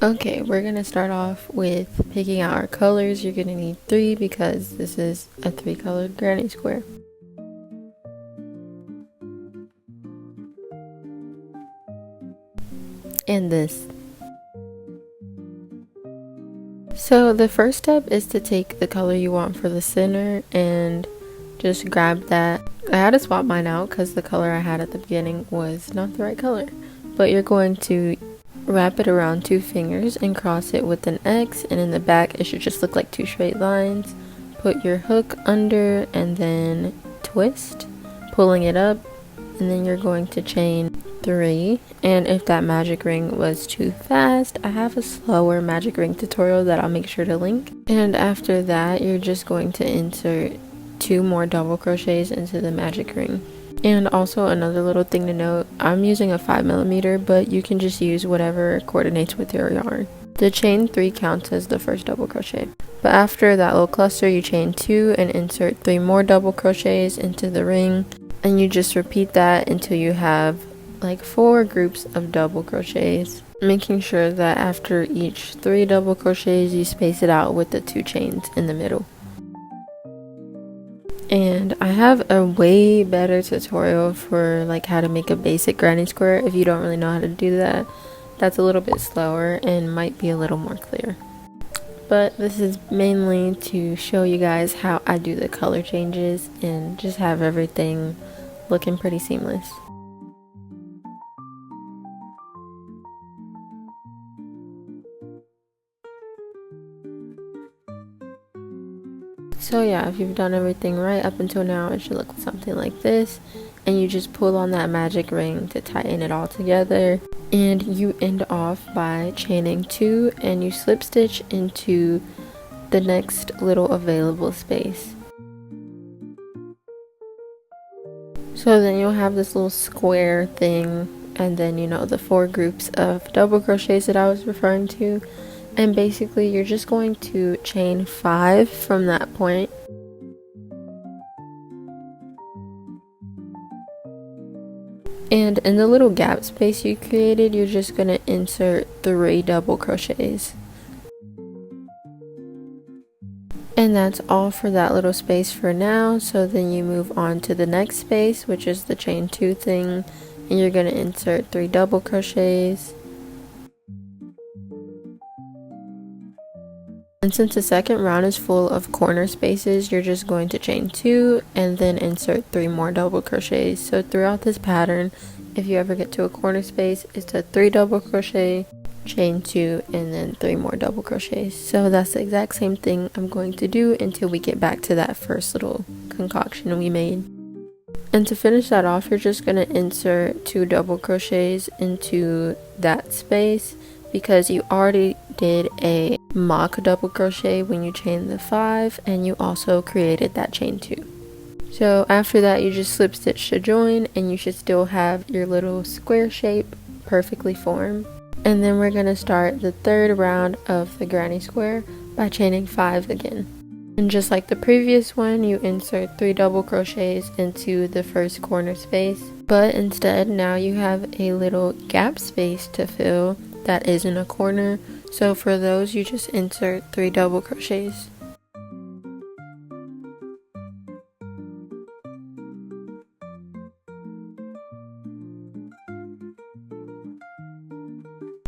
Okay, we're gonna start off with picking out our colors. You're gonna need 3 because this is a 3-colored granny square. And this. So the first step is to take the color you want for the center and just grab that. I had to swap mine out because the color I had at the beginning was not the right color. But you're going to wrap it around 2 fingers and cross it with an X, and in the back it should just look like 2 straight lines. Put your hook under and then twist, pulling it up, and then you're going to chain 3. And if that magic ring was too fast, I have a slower magic ring tutorial that I'll make sure to link. And after that, you're just going to insert 2 more double crochets into the magic ring. And also another little thing to note, I'm using a 5mm, but you can just use whatever coordinates with your yarn. The chain 3 counts as the first double crochet. But after that little cluster, you chain 2 and insert 3 more double crochets into the ring. And you just repeat that until you have like 4 groups of double crochets, making sure that after each 3 double crochets, you space it out with the 2 chains in the middle. And I have a way better tutorial for like how to make a basic granny square if you don't really know how to do that. That's a little bit slower and might be a little more clear. But this is mainly to show you guys how I do the color changes and just have everything looking pretty seamless. So yeah, if you've done everything right up until now, it should look something like this. And you just pull on that magic ring to tighten it all together. And you end off by chaining 2 and you slip stitch into the next little available space. So then you'll have this little square thing, and then the 4 groups of double crochets that I was referring to. And basically you're just going to chain 5 from that point. And in the little gap space you created, you're just going to insert 3 double crochets. And that's all for that little space for now. So then you move on to the next space, which is the chain 2 thing, and you're going to insert 3 double crochets. And since the second round is full of corner spaces, you're just going to chain 2 and then insert 3 more double crochets. So throughout this pattern, if you ever get to a corner space, it's a 3 double crochet, chain 2, and then 3 more double crochets. So that's the exact same thing I'm going to do until we get back to that first little concoction we made. And to finish that off, you're just going to insert 2 double crochets into that space, because you already did a mock double crochet when you chained the 5, and you also created that chain 2. So after that, you just slip stitch to join, and you should still have your little square shape perfectly formed. And then we're going to start the 3rd round of the granny square by chaining 5 again. And just like the previous one, you insert 3 double crochets into the first corner space, but instead now you have a little gap space to fill that isn't a corner. So for those, you just insert 3 double crochets.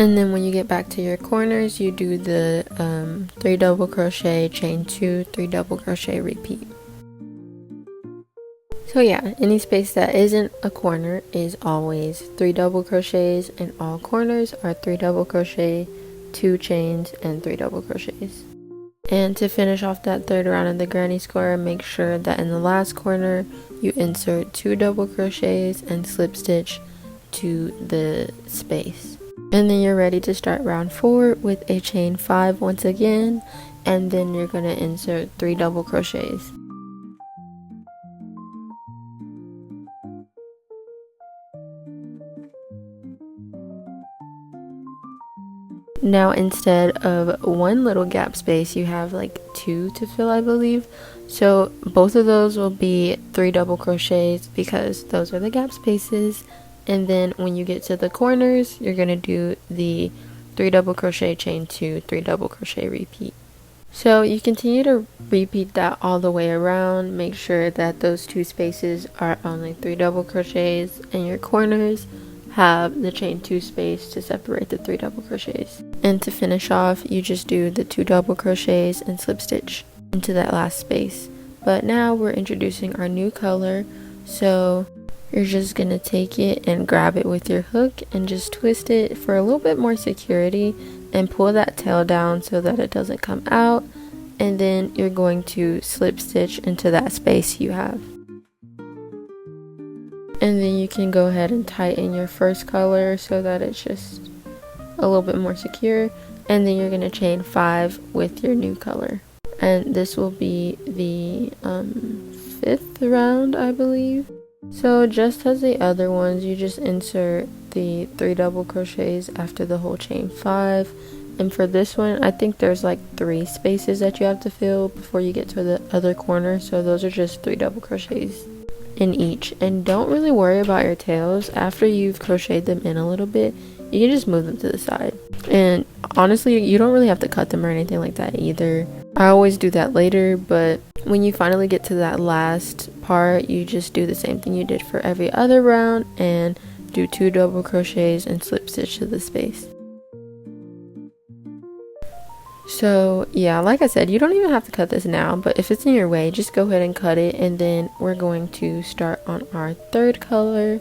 And then when you get back to your corners, you do the 3 double crochet, chain 2, 3 double crochet, repeat. So yeah, any space that isn't a corner is always 3 double crochets, and all corners are 3 double crochet, 2 chains, and 3 double crochets. And to finish off that 3rd round of the granny square, make sure that in the last corner you insert 2 double crochets and slip stitch to the space. And then you're ready to start round 4 with a chain 5 once again, and then you're going to insert 3 double crochets. Now instead of one little gap space, you have like two to fill, I believe. So both of those will be 3 double crochets because those are the gap spaces. And then when you get to the corners, you're going to do the 3 double crochet, chain 2, 3 double crochet, repeat. So you continue to repeat that all the way around. Make sure that those 2 spaces are only 3 double crochets, and your corners have the chain 2 space to separate the 3 double crochets. And to finish off, you just do the 2 double crochets and slip stitch into that last space. But now we're introducing our new color, so you're just gonna take it and grab it with your hook and just twist it for a little bit more security and pull that tail down so that it doesn't come out, and then you're going to slip stitch into that space you have. And then you can go ahead and tighten your first color so that it's just a little bit more secure, and then you're going to chain 5 with your new color. And this will be the 5th round, I believe. So just as the other ones, you just insert the 3 double crochets after the whole chain 5. And for this one, I think there's like 3 spaces that you have to fill before you get to the other corner. So those are just 3 double crochets in each. And don't really worry about your tails. After you've crocheted them in a little bit, you can just move them to the side. And honestly, you don't really have to cut them or anything like that either. I always do that later, but when you finally get to that last part, you just do the same thing you did for every other round and do 2 double crochets and slip stitch to the space. So yeah, like I said, you don't even have to cut this now, but if it's in your way, just go ahead and cut it. And then we're going to start on our 3rd color.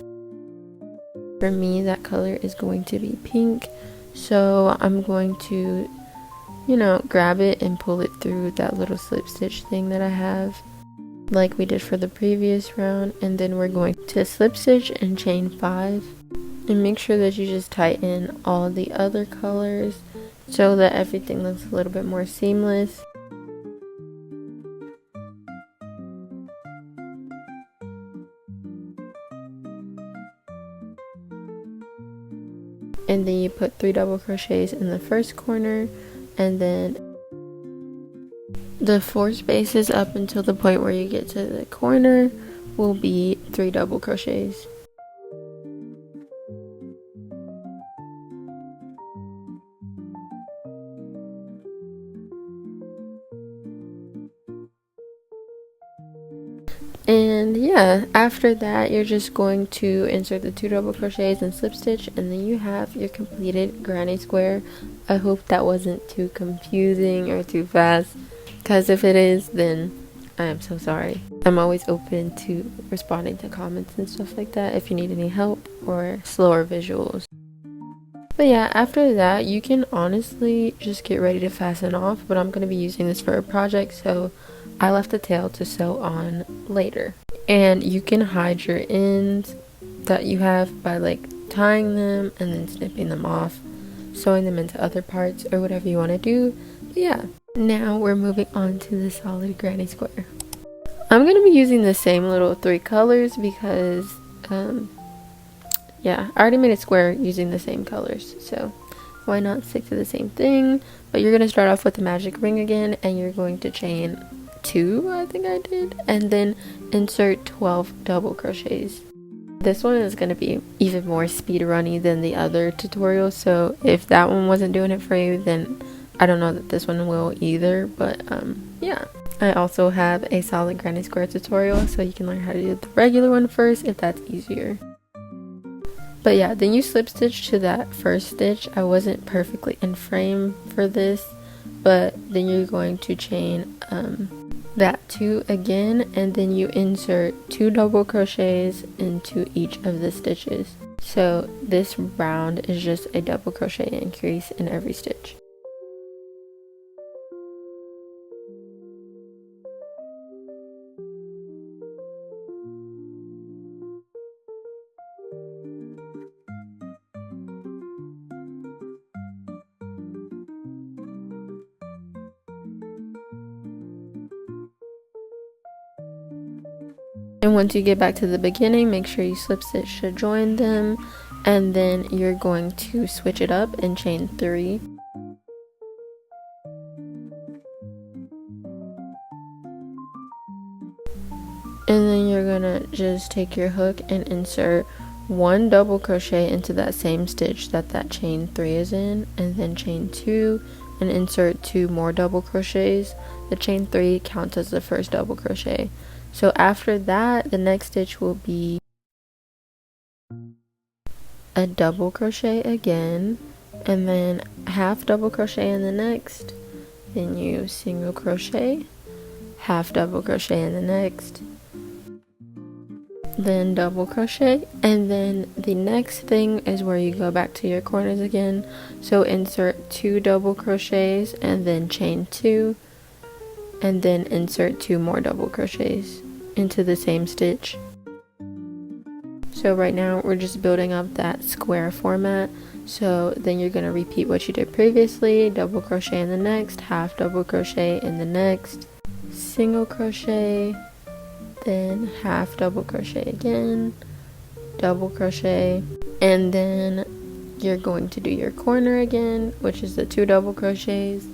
For me, that color is going to be pink, so I'm going to, grab it and pull it through that little slip stitch thing that I have, like we did for the previous round. And then we're going to slip stitch and chain 5, and make sure that you just tighten all the other colors so that everything looks a little bit more seamless. And then you put 3 double crochets in the first corner, and then the 4 spaces up until the point where you get to the corner will be 3 double crochets. And yeah, after that you're just going to insert the 2 double crochets and slip stitch, and then you have your completed granny square. I hope that wasn't too confusing or too fast, because if it is, then I am so sorry. I'm always open to responding to comments and stuff like that if you need any help or slower visuals. But yeah, after that you can honestly just get ready to fasten off, but I'm going to be using this for a project, so I left the tail to sew on later. And you can hide your ends that you have by like tying them and then snipping them off, sewing them into other parts, or whatever you want to do. But yeah, now we're moving on to the solid granny square. I'm going to be using the same little 3 colors because yeah, I already made a square using the same colors, so why not stick to the same thing. But you're going to start off with the magic ring again, and you're going to chain 2, I think I did, and then insert 12 double crochets. This one is going to be even more speed runny than the other tutorial, so if that one wasn't doing it for you, then I don't know that this one will either. But yeah, I also have a solid granny square tutorial, so you can learn how to do the regular one first if that's easier. But yeah, then you slip stitch to that first stitch. I wasn't perfectly in frame for this, but then you're going to chain that 2 again, and then you insert 2 double crochets into each of the stitches. So this round is just a double crochet increase in every stitch. And once you get back to the beginning, make sure you slip stitch to join them, and then you're going to switch it up and chain 3. gonna just take your hook and insert one double crochet into that same stitch that chain 3 is in, and then chain 2 and insert 2 more double crochets. The chain 3 counts as the first double crochet. So after that, the next stitch will be a double crochet again, and then half double crochet in the next, then you single crochet, half double crochet in the next, then double crochet, and then the next thing is where you go back to your corners again. So insert 2 double crochets and then chain 2, and then insert 2 more double crochets into the same stitch. So right now we're just building up that square format. So then you're going to repeat what you did previously, double crochet in the next, half double crochet in the next, single crochet, then half double crochet again, double crochet, and then you're going to do your corner again, which is the 2 double crochets,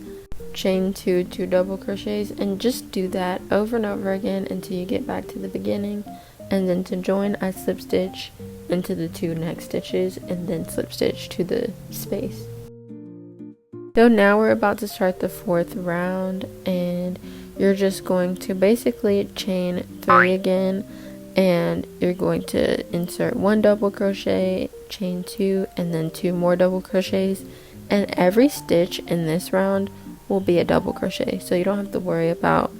chain 2, 2 double crochets, and just do that over and over again until you get back to the beginning. And then to join, I slip stitch into the 2 next stitches and then slip stitch to the space. So now we're about to start the 4th round, and you're just going to basically chain 3 again, and you're going to insert 1 double crochet, chain 2, and then 2 more double crochets, and every stitch in this round will be a double crochet, so you don't have to worry about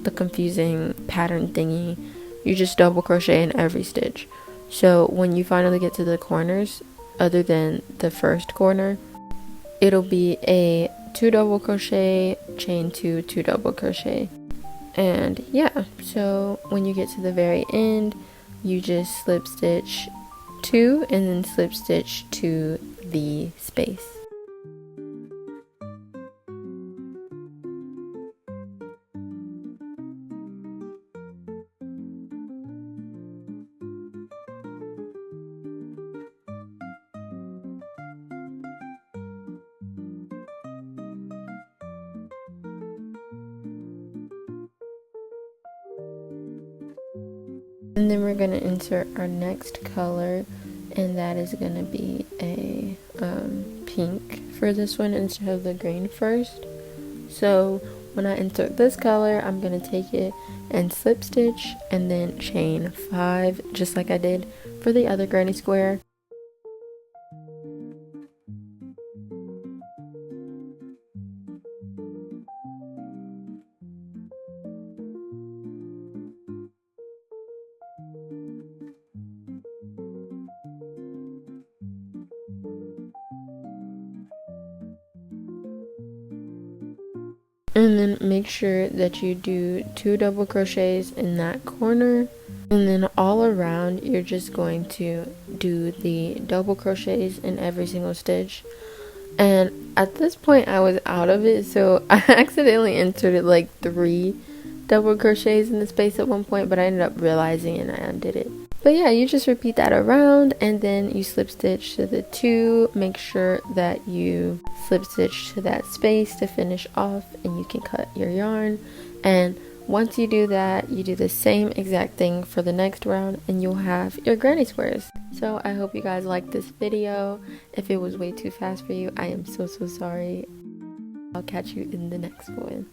the confusing pattern thingy. You just double crochet in every stitch. So when you finally get to the corners, other than the first corner, it'll be a 2 double crochet, chain 2, 2 double crochet. And yeah, so when you get to the very end, you just slip stitch 2 and then slip stitch to the space. And then we're going to insert our next color, and that is going to be a pink for this one instead of the green first. So when I insert this color, I'm going to take it and slip stitch and then chain 5, just like I did for the other granny square. And then make sure that you do 2 double crochets in that corner, and then all around you're just going to do the double crochets in every single stitch. And at this point I was out of it, so I accidentally inserted like 3 double crochets in the space at one point, but I ended up realizing and I undid it. But yeah, you just repeat that around, and then you slip stitch to the 2. Make sure that you slip stitch to that space to finish off, and you can cut your yarn. And once you do that, you do the same exact thing for the next round, and you'll have your granny squares. So I hope you guys liked this video. If it was way too fast for you, I am so sorry. I'll catch you in the next one.